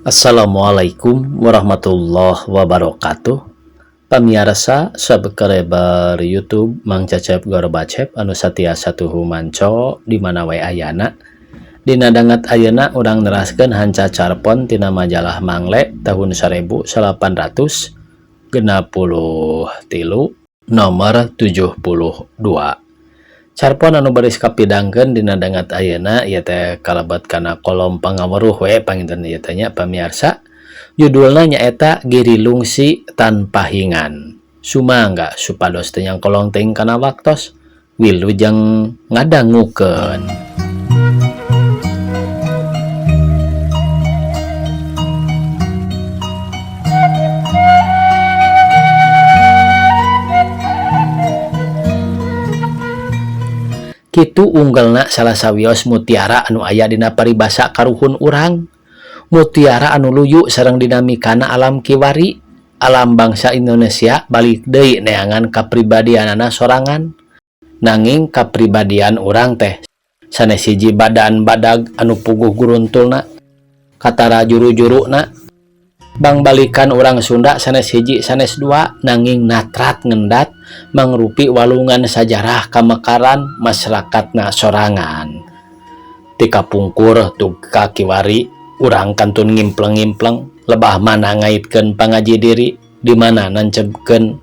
Assalamualaikum warahmatullahi wabarakatuh. Pamirsa subscriber YouTube Mang Cecep Gorbacep anu satiasa tuhu manco di mana wae ayana. Dina dangat ayeuna urang neraskeun hanca carpon tina majalah Mangle tahun 1863 nomor 72. Carpon anu baris kapidangkeun dina dangat ayeuna ieu teh kalebat kana kolom pangaweruh we panginten ieu teh nya pamirsa. Judulna nyaeta Giri Lungsi Tanpa Hingan. Sumangga supados teu nyang kolong teuing kana waktos wilujeng ngadangukeun. Kitu unggalna salah sawios mutiara anu aya dina paribasa karuhun urang. Mutiara anu luyu sareng dinamikana alam kiwari, alam bangsa Indonesia balik deui neangan kapribadianana sorangan. Nanging kapribadian urang teh sanes hiji badan badag anu puguh guruntulna, katara juru-juruna. Bang balikan urang Sunda sanes hiji sanes dua, nanging natrat ngendat mangrupi walungan sajarah kamekaran masyarakatna sorangan. Tika pungkur tuka kiwari urang kantun ngimpleng-ngimpleng lebah mana ngaitkeun pangaji diri di mana nancepkeun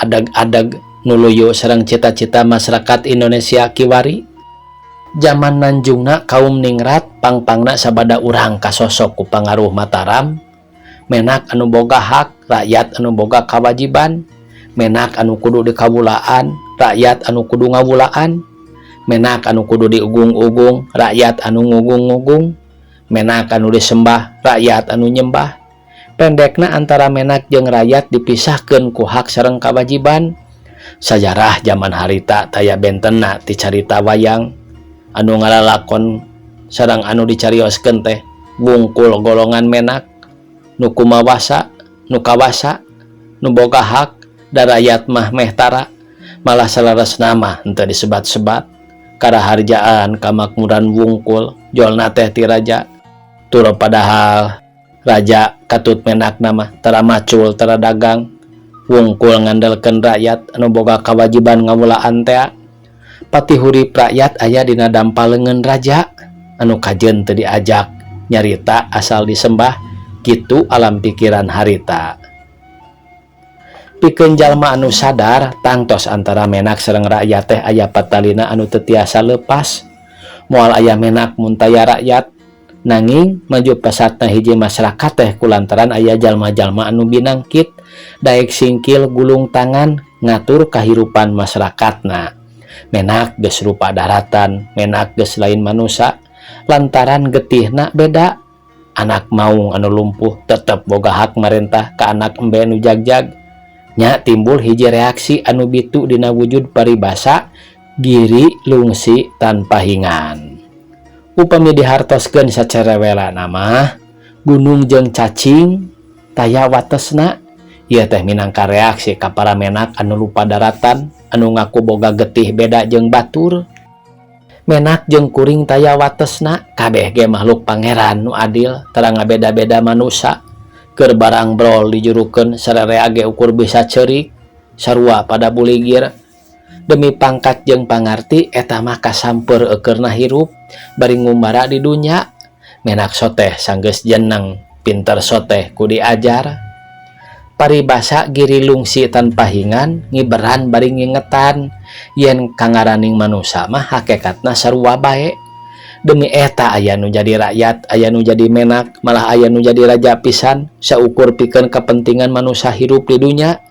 adag-adag nuluyu sareng cita-cita masyarakat Indonesia kiwari. Zaman nanjungna kaum ningrat pangpangna sabada urang kasosok ku pangaruh Mataram. Menak anu boga hak, rakyat anu boga kawajiban. Menak anu kudu dikawulaan, rakyat anu kudu ngawulaan. Menak anu kudu diugung-ugung, rakyat anu ngugung-ngugung. Menak anu disembah, rakyat anu nyembah. Pendekna antara menak jeung rakyat dipisahkeun ku hak sareng kawajiban. Sajarah zaman harita taya bentenna ti carita wayang anu ngalalakon sareng anu dicarioskeun teh wungkul golongan menak nu kumawasa, nu kawasa, nu boga hak, da rakyat mah meh tara, malah salaras nama henteu disebat-sebat, karaharjaan kamakmuran wungkul, jolna teh ti raja. Tur padahal raja katut menak nama tara macul tara dagang, wungkul ngandelkeun rakyat anu boga kawajiban ngawulaan teh. Pati hurip rakyat aya dina dampaleungeun raja, anu kajeun teu diajak nyarita asal disembah. Kitu alam pikiran harita. Pikeun jalma anu sadar tangtos antara menak sareng rakyat teh aya patalina anu teu tiasa leupas. Moal aya menak mun taya rakyat, nanging maju pesatna hiji masyarakat teh kulantaran aya jalma-jalma anu binangkit daek singkil gulung tangan ngatur kahirupan masyarakatna. Menak geus rupa daratan, menak geus lain manusia, lantaran getihna beda. Anak maung anu lumpuh tetep boga hak marentah ka anak embe anu jagjag. Nya timbul hiji reaksi anu bitu dina wujud paribasa giri lungsi tanpa hingan. Upami dihartoskeun sacerewela nama gunung jeung cacing taya watesna, ieu teh minangka reaksi ka para menak anu lupa daratan, anu ngaku boga getih beda jeung batur. Menak jeung kuring taya watesna kabeh ge makhluk pangeran nu adil tara ngabeda-beda manusia. Keur barang brol dijurukeun sararea ge ukur bisa ceurik sarua pada buligir. Demi pangkat jeung pangarti eta mah kasampeur eukeurna hirup bari ngumbara di dunya. Menak soteh sanggeus jeneng, pinter soteh ku diajar. Paribasa giri lungsi tanpa hingan ngiberan bari ngingetan yen kangaraning manusia mah hakikatna sarua bae. Demi eta aya nu jadi rakyat, aya nu jadi menak, malah aya nu jadi raja pisan saukur pikeun kepentingan manusia hirup di dunya.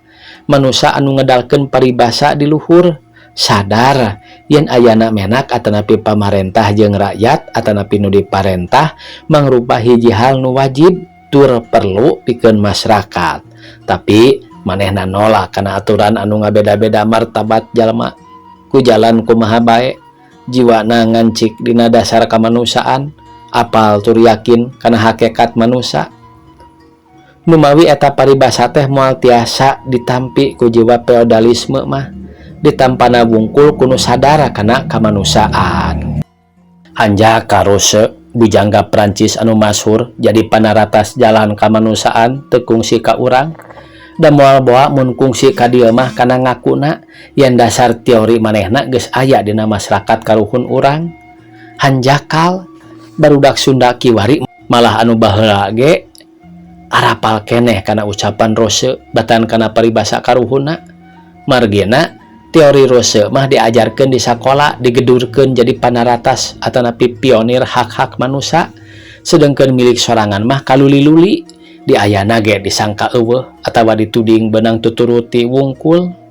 Manusia anu ngedalkeun paribasa di luhur sadar yen ayana menak atanapi pamarentah jeung rakyat atanapi nu diparentah mangrupa hiji hal nu wajib tur perlu pikeun masyarakat. Tapi manehna nolak kana aturan anu ngabeda-beda martabat jalma. Ku jalan kumaha bae, jiwana ngancik dina dasar kamanusiaan, apal tur yakin kana hakikat manusia. Numawi eta paribasa teh moal tiasa ditampi ku jiwa feodalisme mah, ditampana wungkul kuno sadar kana kamanusiaan. Anja karose bujangga Prancis anu masyhur jadi panaratas jalan kamanusaan teu kungsi ka urang da moal boa mun kungsi ka dieu mah kana ngakuna yen dasar teori manehna geus aya dina masyarakat karuhun urang. Hanjakal barudak Sunda kiwari malah anu baheula ge arapal keneh kana ucapan Rose batan kana paribasa karuhunna. Margina teori Rose mah diajarkeun di sakola, digedurkeun jadi panaratas atanapi pionir hak-hak manusia, sedangkan milik sorangan mah kaluli-luli diayana ge disangka eueuh atawa dituding benang tuturuti wungkul.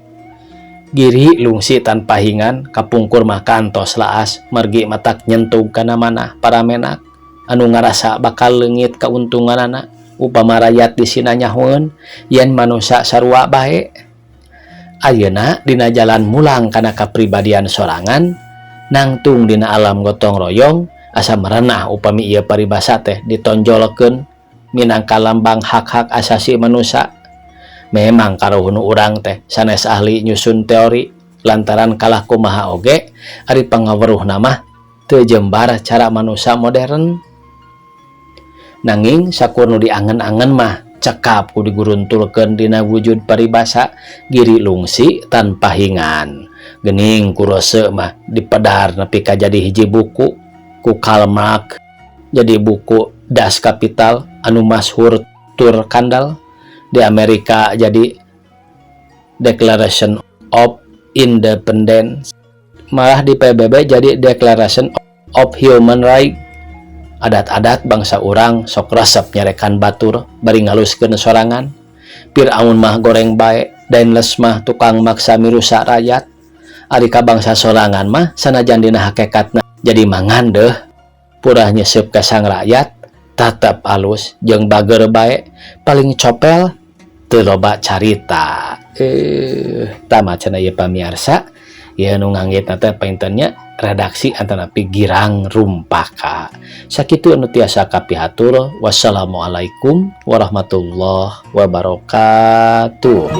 Giri lungsi tanpa hingan kapungkur mah kantos laas margi matak nyentug kana manah para menak anu ngarasa bakal leungit kauntunganana upama rakyat disina nyahoeun yen manusia sarua bae. Ayeuna dina jalan mulang kana kapribadian sorangan nangtung dina alam gotong royong asa merenah upami ieu paribasa teh ditonjolkeun minangka lambang hak-hak asasi manusia. Memang karuhun urang teh sanes ahli nyusun teori lantaran kalah kumaha oge ari pangaweruhna mah teu jembar cara manusia modern. Nanging sakur nu diangen-angen mah cekap ku diguruntulkeun dina wujud paribasa giri lungsi tanpa hingan. Geuning ku Rose mah dipedar nepi ka jadi hiji buku ku Karl Marx, jadi buku Das Kapital anu masyhur tur kandal. Di Amerika jadi Declaration of Independence, malah di PBB jadi Declaration of Human Rights. Adat-adat bangsa urang sok resep nyerekan batur bari ngaluskeun sorangan. Firaun mah goreng bae, Dainles mah tukang maksa mirusak rakyat. Ari ka bangsa sorangan mah sanajan dina hakikatna jadi mangan deuh purah nyeseup ka sang rakyat tetep alus jeung bager bae, paling copel teu loba carita. Tama cenah ieu pamiarsa, ieu nu nganggitna teh paintennya redaksi antanapi Girang Rumpaka. Sakitu anu tiasa kapihatur. Wassalamualaikum warahmatullahi wabarakatuh.